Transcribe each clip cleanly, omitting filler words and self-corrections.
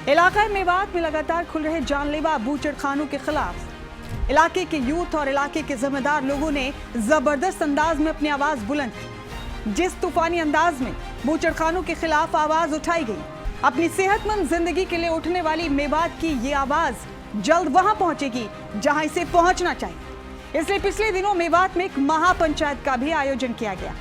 इलाका मेवात में लगातार खुल रहे जानलेवा बूचड़खानों के खिलाफ इलाके के यूथ और इलाके के जिम्मेदार लोगों ने जबरदस्त अंदाज में अपनी आवाज बुलंद की। जिस तूफानी अंदाज में बूचड़खानों के खिलाफ आवाज उठाई गई, अपनी सेहतमंद जिंदगी के लिए उठने वाली मेवात की ये आवाज जल्द वहां पहुंचेगी जहां इसे पहुंचना चाहिए। इसलिए पिछले दिनों मेवात में एक महापंचायत का भी आयोजन किया गया,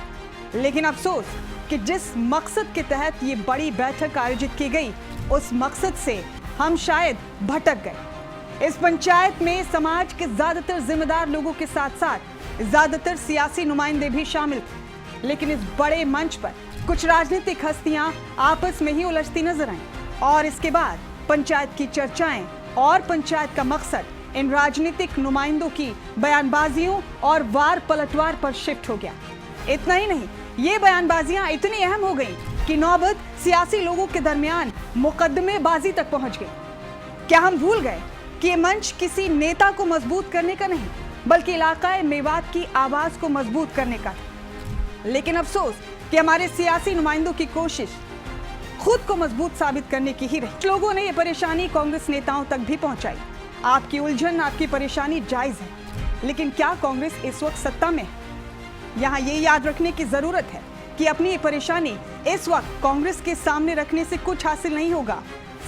लेकिन अफसोस कि जिस मकसद के तहत ये बड़ी बैठक आयोजित की गई, उस मकसद से हम शायद भटक गए। इस पंचायत में समाज के ज्यादातर जिम्मेदार लोगों के साथ साथ ज्यादातर सियासी नुमाइंदे भी शामिल थे, लेकिन इस बड़े मंच पर कुछ राजनीतिक हस्तियां आपस में ही उलझती नजर आईं और इसके बाद पंचायत की चर्चाएं और पंचायत का मकसद इन राजनीतिक नुमाइंदों की बयानबाजियों और वार पलटवार पर शिफ्ट हो गया। इतना ही नहीं, ये बयानबाजियां इतनी अहम हो गई कि नौबत सियासी लोगों के दरमियान मुकदमेबाजी तक पहुंच गई। क्या हम भूल गए कि ये मंच किसी नेता को मजबूत करने का नहीं, बल्कि इलाका मेवात की आवाज को मजबूत करने का था। लेकिन अफसोस कि हमारे सियासी नुमाइंदों की कोशिश खुद को मजबूत साबित करने की ही रही। लोगों ने ये परेशानी कांग्रेस नेताओं तक भी पहुंचाई। आपकी उलझन, आपकी परेशानी जायज है, लेकिन क्या कांग्रेस इस वक्त सत्ता में है? यहाँ ये याद रखने की जरूरत है कि अपनी ये परेशानी इस वक्त कांग्रेस के सामने रखने से कुछ हासिल नहीं होगा।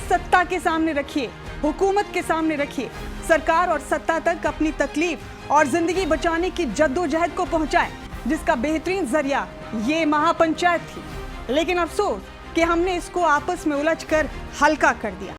सत्ता के सामने रखिए, हुकूमत के सामने रखिए, सरकार और सत्ता तक अपनी तकलीफ और जिंदगी बचाने की जद्दोजहद को पहुंचाएं, जिसका बेहतरीन जरिया ये महापंचायत थी। लेकिन अफसोस कि हमने इसको आपस में उलझकर हल्का कर दिया।